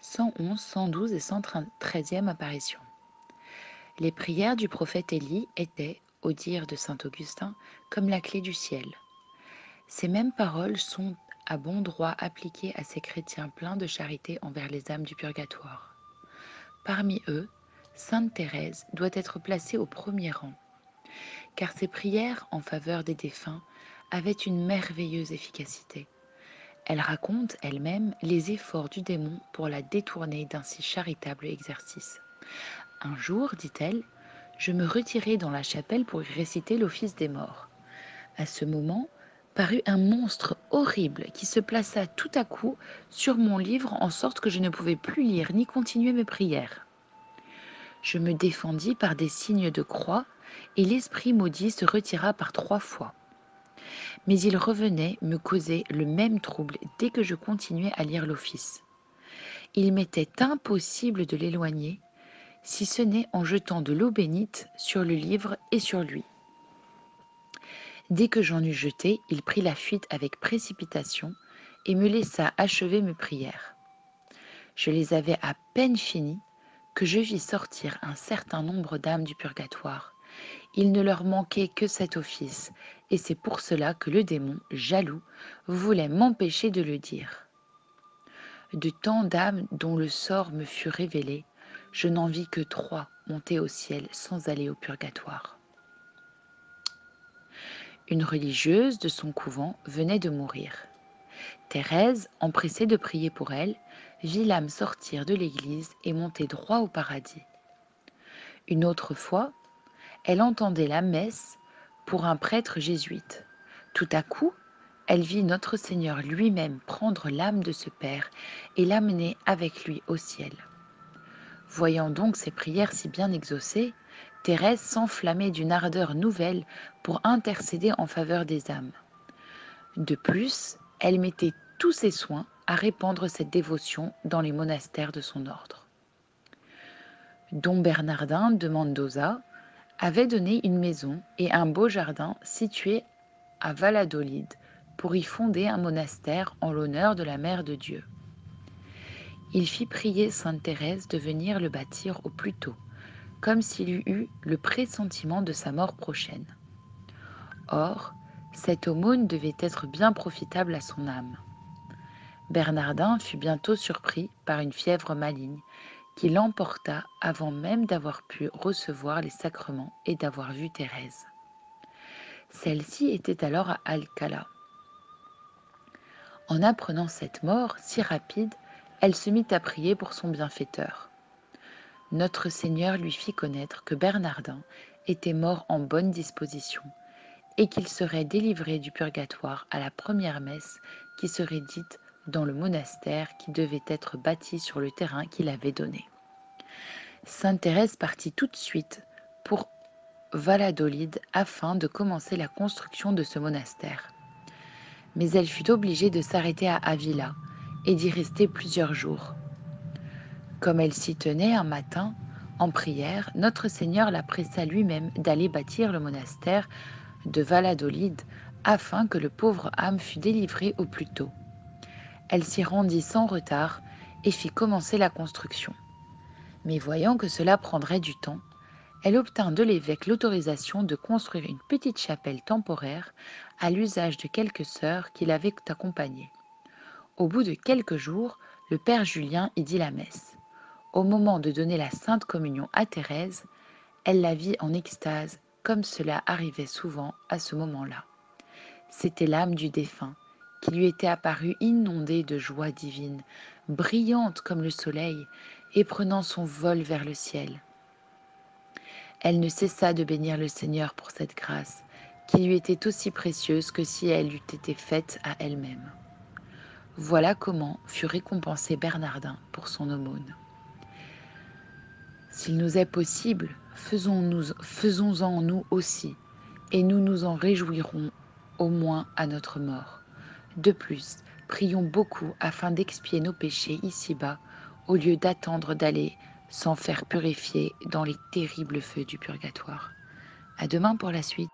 111, 112 et 113e apparition. Les prières du prophète Élie étaient, au dire de saint Augustin, comme la clé du ciel. Ces mêmes paroles sont à bon droit appliquées à ces chrétiens pleins de charité envers les âmes du purgatoire. Parmi eux, sainte Thérèse doit être placée au premier rang, car ses prières en faveur des défunts avaient une merveilleuse efficacité. Elle raconte elle-même les efforts du démon pour la détourner d'un si charitable exercice. Un jour, dit-elle, je me retirai dans la chapelle pour y réciter l'office des morts. À ce moment, parut un monstre horrible qui se plaça tout à coup sur mon livre en sorte que je ne pouvais plus lire ni continuer mes prières. Je me défendis par des signes de croix et l'esprit maudit se retira par 3 fois. Mais il revenait me causer le même trouble dès que je continuais à lire l'office. Il m'était impossible de l'éloigner, si ce n'est en jetant de l'eau bénite sur le livre et sur lui. Dès que j'en eus jeté, il prit la fuite avec précipitation et me laissa achever mes prières. Je les avais à peine finies que je vis sortir un certain nombre d'âmes du purgatoire. Il ne leur manquait que cet office, et c'est pour cela que le démon, jaloux, voulait m'empêcher de le dire. De tant d'âmes dont le sort me fut révélé, je n'en vis que 3 monter au ciel sans aller au purgatoire. Une religieuse de son couvent venait de mourir. Thérèse, empressée de prier pour elle, vit l'âme sortir de l'église et monter droit au paradis. Une autre fois, elle entendait la messe pour un prêtre jésuite. Tout à coup, elle vit notre Seigneur lui-même prendre l'âme de ce père et l'amener avec lui au ciel. Voyant donc ses prières si bien exaucées, Thérèse s'enflammait d'une ardeur nouvelle pour intercéder en faveur des âmes. De plus, elle mettait tous ses soins à répandre cette dévotion dans les monastères de son ordre. Don Bernardin de Mendoza avait donné une maison et un beau jardin situé à Valladolid pour y fonder un monastère en l'honneur de la Mère de Dieu. Il fit prier sainte Thérèse de venir le bâtir au plus tôt, comme s'il eût eu le pressentiment de sa mort prochaine. Or, cette aumône devait être bien profitable à son âme. Bernardin fut bientôt surpris par une fièvre maligne qui l'emporta avant même d'avoir pu recevoir les sacrements et d'avoir vu Thérèse. Celle-ci était alors à Alcalá. En apprenant cette mort si rapide, elle se mit à prier pour son bienfaiteur. Notre Seigneur lui fit connaître que Bernardin était mort en bonne disposition et qu'il serait délivré du purgatoire à la première messe qui serait dite dans le monastère qui devait être bâti sur le terrain qu'il avait donné. Sainte Thérèse partit tout de suite pour Valladolid afin de commencer la construction de ce monastère. Mais elle fut obligée de s'arrêter à Avila et d'y rester plusieurs jours. Comme elle s'y tenait un matin, en prière, notre Seigneur la pressa lui-même d'aller bâtir le monastère de Valladolid afin que le pauvre âme fût délivrée au plus tôt. Elle s'y rendit sans retard et fit commencer la construction. Mais voyant que cela prendrait du temps, elle obtint de l'évêque l'autorisation de construire une petite chapelle temporaire à l'usage de quelques sœurs qui l'avaient accompagnée. Au bout de quelques jours, le père Julien y dit la messe. Au moment de donner la sainte communion à Thérèse, elle la vit en extase, comme cela arrivait souvent à ce moment-là. C'était l'âme du défunt, qui lui était apparue inondée de joie divine, brillante comme le soleil, et prenant son vol vers le ciel. Elle ne cessa de bénir le Seigneur pour cette grâce, qui lui était aussi précieuse que si elle eût été faite à elle-même. Voilà comment fut récompensé Bernardin pour son aumône. S'il nous est possible, faisons-en nous aussi, et nous nous en réjouirons au moins à notre mort. De plus, prions beaucoup afin d'expier nos péchés ici-bas, au lieu d'attendre d'aller s'en faire purifier dans les terribles feux du purgatoire. À demain pour la suite.